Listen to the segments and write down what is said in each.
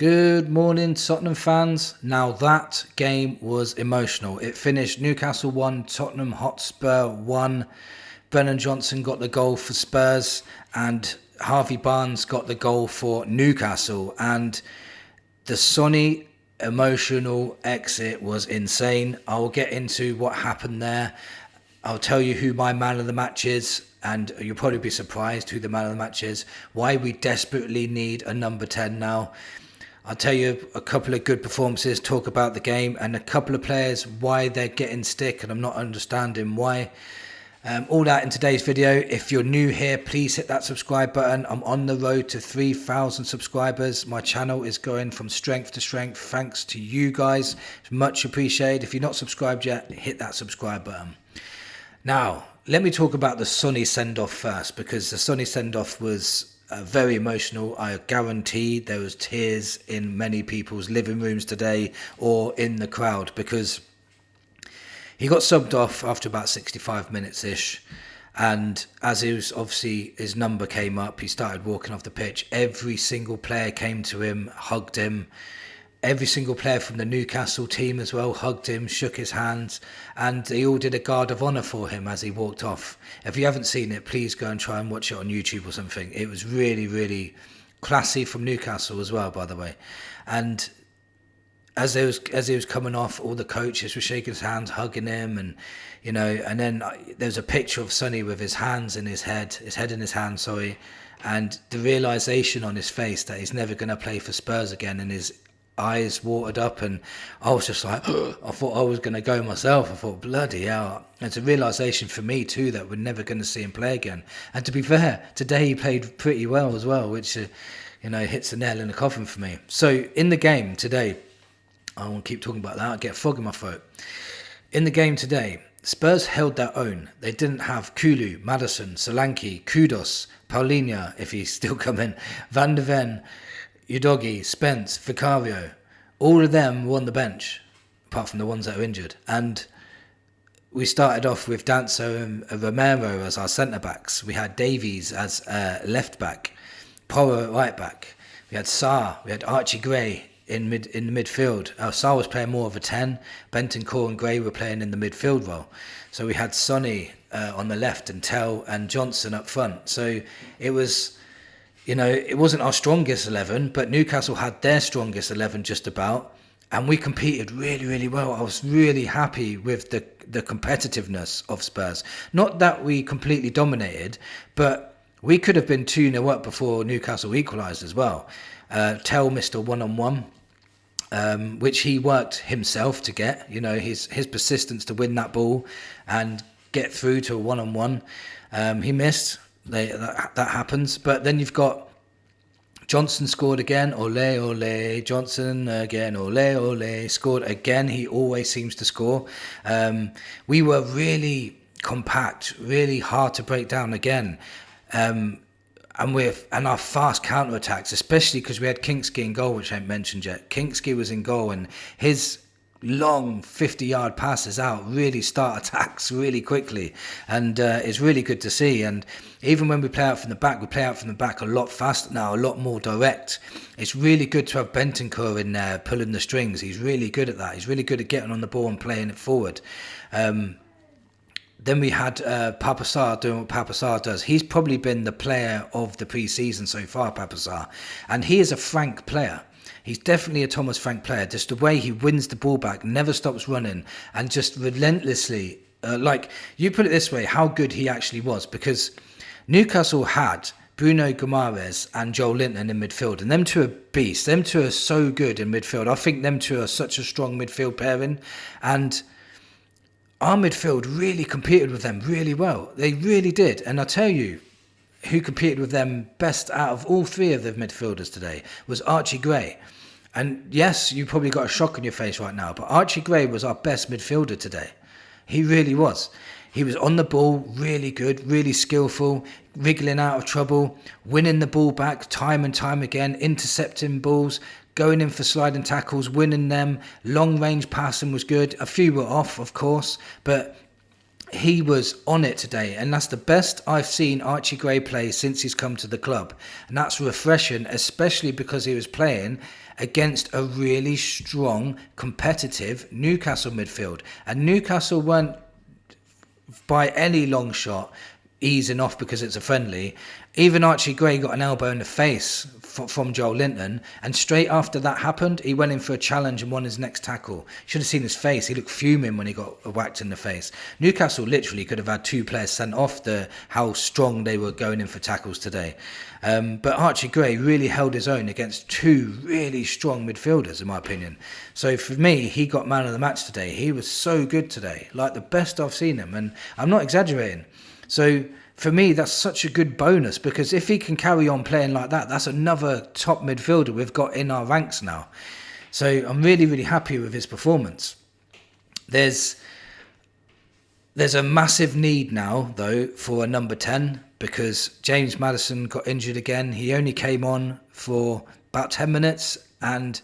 Good morning, Tottenham fans. Now that game was emotional. It finished Newcastle 1, Tottenham Hotspur 1. Brennan Johnson got the goal for Spurs and Harvey Barnes got the goal for Newcastle. And the Sonny emotional exit was insane. I'll get into what happened there. I'll tell you who my man of the match is, and you'll probably be surprised who the man of the match is, why we desperately need a number 10 now. I'll tell you a couple of good performances, talk about the game, and a couple of players, why they're getting stick, and I'm not understanding why. All that in today's video. If you're new here, please hit that subscribe button. I'm on the road to 3,000 subscribers. My channel is going from strength to strength thanks to you guys. It's much appreciated. If you're not subscribed yet, hit that subscribe button. Now, let me talk about the Sonny send-off first, because the Sonny send-off was very emotional. I guarantee there was tears in many people's living rooms today or in the crowd, because he got subbed off after about 65 minutes-ish. And as he was, obviously his number came up, he started walking off the pitch. Every single player came to him, hugged him. Every single player from the Newcastle team as well hugged him, shook his hands, and they all did a guard of honour for him as he walked off. If you haven't seen it, please go and try and watch it on YouTube or something. It was really, really classy from Newcastle as well, by the way. And as he was coming off, all the coaches were shaking his hands, hugging him, and and then there's a picture of Sonny with his hands in his head in his hand, sorry, and the realisation on his face that he's never going to play for Spurs again, and his eyes watered up, and I was just like, I thought I was going to go myself. I thought, bloody hell. It's a realisation for me too that we're never going to see him play again. And to be fair, today he played pretty well as well, which hits the nail in the coffin for me. So in the game today, I won't keep talking about that, I'll get a fog in my throat. In the game today, Spurs held their own. They didn't have Kulu, Madison, Solanke, Kudos, Paulinho, if he's still coming, Van der Ven, Udogi, Spence, Vicario. All of them were on the bench, apart from the ones that are injured. And we started off with Danso and Romero as our centre-backs. We had Davies as left-back, Porro at right-back. We had Sarr, we had Archie Gray in the midfield. Sarr was playing more of a 10. Bentancur and Gray were playing in the midfield role. So we had Sonny on the left and Tell and Johnson up front. So it was, it wasn't our strongest 11, but Newcastle had their strongest 11 just about. And we competed really, really well. I was really happy with the competitiveness of Spurs. Not that we completely dominated, but we could have been 2-0 up before Newcastle equalised as well. Tell missed a one-on-one, which he worked himself to get. His persistence to win that ball and get through to a one-on-one. He missed. That happens. But then you've got Johnson scored again. Ole, ole. Johnson again. Ole, ole. Scored again. He always seems to score. We were really compact, really hard to break down again. And our fast counter-attacks, especially because we had Kingsky in goal, which I haven't mentioned yet. Kingsky was in goal, and his long 50-yard passes out really start attacks really quickly, and it's really good to see. And even when we play out from the back, we play out from the back a lot faster now, a lot more direct. It's really good to have Bentancur in there pulling the strings. He's really good at that. He's really good at getting on the ball and playing it forward. Then we had Papa Sarr doing what Papa Sarr does. He's probably been the player of the pre-season so far, Papa Sarr. And he is a frank player. He's definitely a Thomas Frank player. Just the way he wins the ball back, never stops running, and just relentlessly, you put it this way, how good he actually was. Because Newcastle had Bruno Guimaraes and Joel Linton in midfield, and them two are beasts. Them two are so good in midfield. I think them two are such a strong midfield pairing, and our midfield really competed with them really well. They really did. And I tell you, who competed with them best out of all three of the midfielders today was Archie Gray. And yes, you probably got a shock on your face right now, but Archie Gray was our best midfielder today. He really was. He was on the ball, really good, really skillful, wriggling out of trouble, winning the ball back time and time again, intercepting balls, going in for sliding tackles, winning them. Long range passing was good. A few were off, of course, but he was on it today, and that's the best I've seen Archie Gray play since he's come to the club, and that's refreshing, especially because he was playing against a really strong, competitive Newcastle midfield, and Newcastle weren't by any long shot easing off because it's a friendly. Even Archie Gray got an elbow in the face from Joel Linton, and straight after that happened, he went in for a challenge and won his next tackle. Should have seen his face. He looked fuming when he got whacked in the face. Newcastle literally could have had 2 players sent off how strong they were going in for tackles today. But Archie Gray really held his own against 2 really strong midfielders, in my opinion. So for me, he got man of the match today. He was so good today, like the best I've seen him, and I'm not exaggerating. So for me, that's such a good bonus, because if he can carry on playing like that, that's another top midfielder we've got in our ranks now. So I'm really, really happy with his performance. There's a massive need now, though, for a number 10, because James Madison got injured again. He only came on for about 10 minutes, and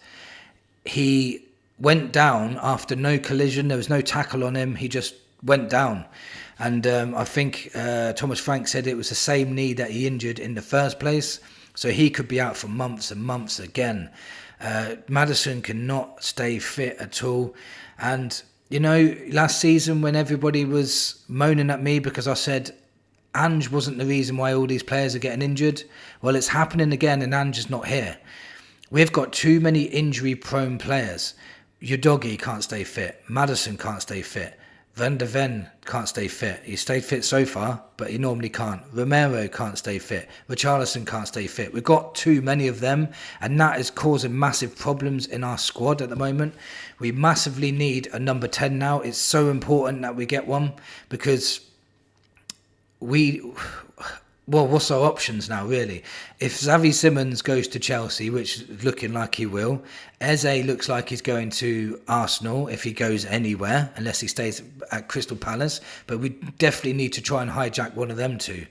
he went down after no collision. There was no tackle on him. He just went down. And I think Thomas Frank said it was the same knee that he injured in the first place. So he could be out for months and months again. Madison cannot stay fit at all. And, you know, last season when everybody was moaning at me because I said Ange wasn't the reason why all these players are getting injured, well, it's happening again, and Ange is not here. We've got too many injury-prone players. Udogie can't stay fit. Madison can't stay fit. Van der Ven can't stay fit. He stayed fit so far, but he normally can't. Romero can't stay fit. Richarlison can't stay fit. We've got too many of them, and that is causing massive problems in our squad at the moment. We massively need a number 10 now. It's so important that we get one, because what's our options now, really? If Xavi Simons goes to Chelsea, which is looking like he will, Eze looks like he's going to Arsenal if he goes anywhere, unless he stays at Crystal Palace. But we definitely need to try and hijack one of them two.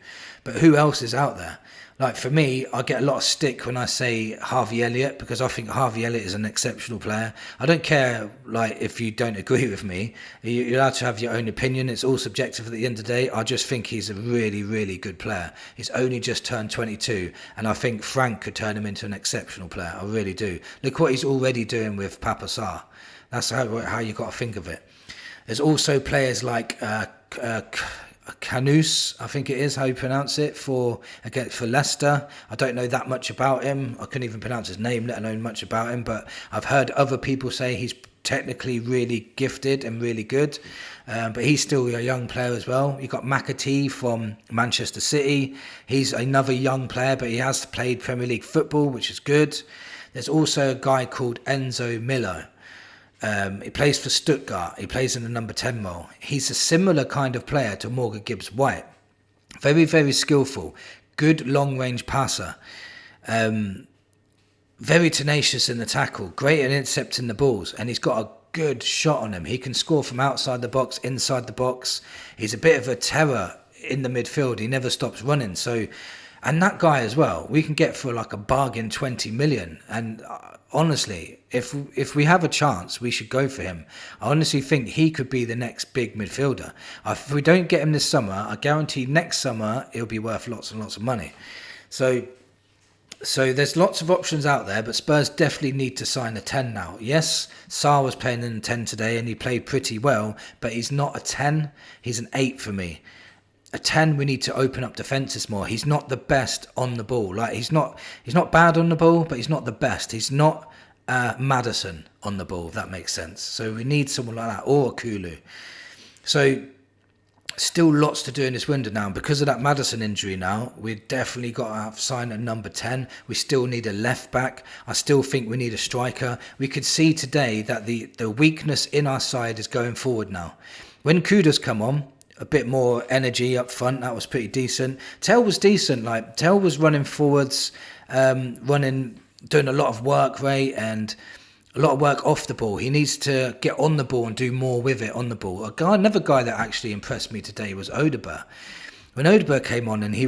But who else is out there? Like, for me, I get a lot of stick when I say Harvey Elliott, because I think Harvey Elliott is an exceptional player. I don't care, like, if you don't agree with me. You're allowed to have your own opinion. It's all subjective at the end of the day. I just think he's a really, really good player. He's only just turned 22, and I think Frank could turn him into an exceptional player. I really do. Look what he's already doing with Papa Sarr. That's how you got to think of it. There's also players like Canus, I think it is how you pronounce it, for Leicester. I don't know that much about him. I couldn't even pronounce his name, let alone much about him, but I've heard other people say he's technically really gifted and really good, but he's still a young player as well. You've got McAtee from Manchester City. He's another young player, but he has played Premier League football, which is good. There's also a guy called Enzo Milo. He plays for Stuttgart. He plays in the number 10 role. He's a similar kind of player to Morgan Gibbs-White. Very, very skillful. Good long-range passer. Very tenacious in the tackle. Great at intercepting the balls. And he's got a good shot on him. He can score from outside the box, inside the box. He's a bit of a terror in the midfield. He never stops running. And that guy as well, we can get for like a bargain 20 million. And honestly, if we have a chance, we should go for him. I honestly think he could be the next big midfielder. If we don't get him this summer, I guarantee next summer he'll be worth lots and lots of money. So there's lots of options out there, but Spurs definitely need to sign a 10 now. Yes, Sarr was playing in the 10 today and he played pretty well, but he's not a 10, he's an 8 for me. A 10, we need to open up defences more. He's not the best on the ball. Like, he's not bad on the ball, but he's not the best. He's not Madison on the ball, if that makes sense. So we need someone like that, or Kulu. So still lots to do in this window now. And because of that Madison injury now, we've definitely got to have signed a number 10. We still need a left back. I still think we need a striker. We could see today that the weakness in our side is going forward now. When Kuda's come on, a bit more energy up front. That was pretty decent. Tell was decent. Like, Tell was running forwards, doing a lot of work rate and a lot of work off the ball. He needs to get on the ball and do more with it on the ball. Another guy that actually impressed me today was Odegaard. When Odegaard came on and he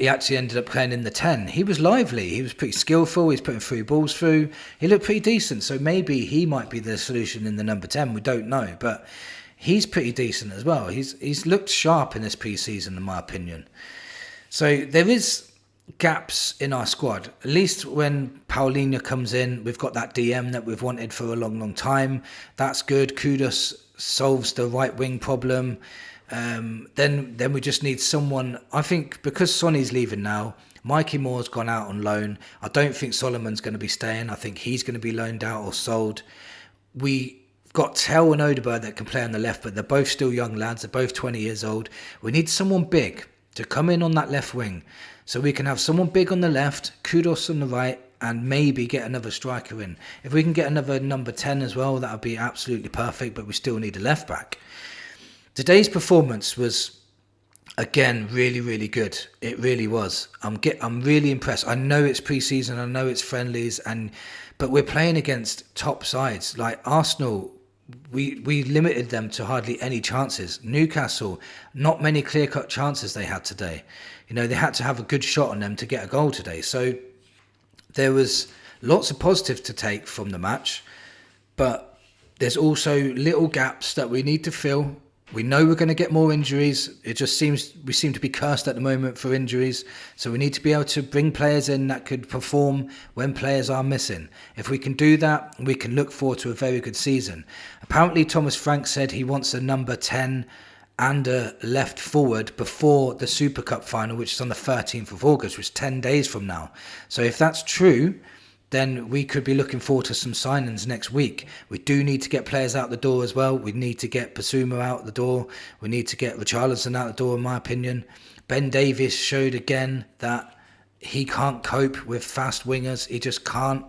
actually ended up playing in the 10. He was lively. He was pretty skillful. He was putting 3 balls through. He looked pretty decent. So maybe he might be the solution in the number 10. We don't know, but he's pretty decent as well. He's looked sharp in this pre-season, in my opinion. So there is gaps in our squad. At least when Paulinho comes in, we've got that DM that we've wanted for a long, long time. That's good. Kudus solves the right wing problem. Then we just need someone. I think because Sonny's leaving now, Mikey Moore's gone out on loan. I don't think Solomon's going to be staying. I think he's going to be loaned out or sold. We've got Tell and Odegaard that can play on the left, but they're both still young lads. They're both 20 years old. We need someone big to come in on that left wing. So we can have someone big on the left, Kudus on the right, and maybe get another striker in. If we can get another number 10 as well, that would be absolutely perfect, but we still need a left back. Today's performance was, again, really, really good. It really was. I'm really impressed. I know it's pre-season, I know it's friendlies, but we're playing against top sides. Like Arsenal, we limited them to hardly any chances. Newcastle, not many clear-cut chances they had today. They had to have a good shot on them to get a goal today. So there was lots of positives to take from the match, but there's also little gaps that we need to fill. We know we're going to get more injuries. It just seems we seem to be cursed at the moment for injuries. So we need to be able to bring players in that could perform when players are missing. If we can do that, we can look forward to a very good season. Apparently, Thomas Frank said he wants a number 10 and a left forward before the Super Cup final, which is on the 13th of August, which is 10 days from now. So if that's true, then we could be looking forward to some signings next week. We do need to get players out the door as well. We need to get Basuma out the door. We need to get Richarlison out the door, in my opinion. Ben Davies showed again that he can't cope with fast wingers. He just can't.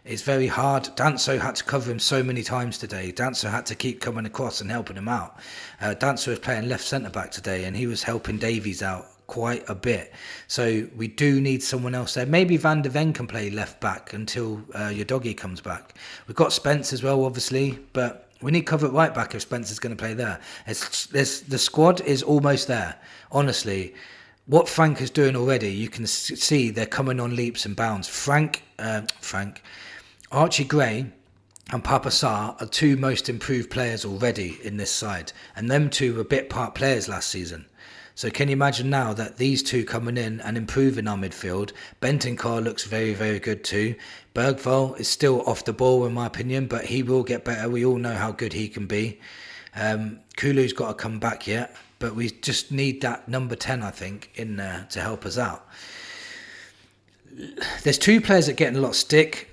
It's very hard. Danso had to cover him so many times today. Danso had to keep coming across and helping him out. Danso was playing left centre-back today, and he was helping Davies out quite a bit. So we do need someone else there. Maybe Van der Ven can play left back until your doggy comes back. We've got Spence as well, obviously, but we need cover at right back if Spence is going to play there. The squad is almost there, honestly. What Frank is doing already, you can see they're coming on leaps and bounds. Archie Gray and Papa Sarr are two most improved players already in this side, and them two were bit part players last season. So can you imagine now that these two coming in and improving our midfield? Bentancur looks very, very good too. Bergvall is still off the ball in my opinion, but he will get better. We all know how good he can be. Kulu's got to come back yet, but we just need that number 10, I think, in there to help us out. There's two players that get a lot of stick.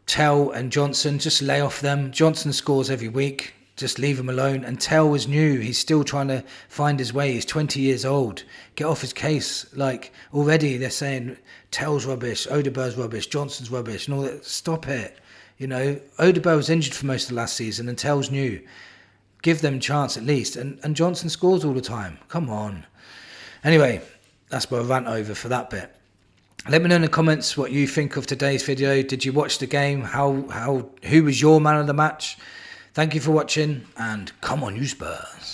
Tell and Johnson, just lay off them. Johnson scores every week. Just leave him alone. And Tell is new. He's still trying to find his way. He's 20 years old. Get off his case. Like, already they're saying Tell's rubbish, Odegaard's rubbish, Johnson's rubbish, and all that. Stop it. Odegaard was injured for most of last season, and Tell's new. Give them a chance at least. And Johnson scores all the time. Come on. Anyway, that's my rant over for that bit. Let me know in the comments what you think of today's video. Did you watch the game? Who was your man of the match? Thank you for watching, and come on, you Spurs.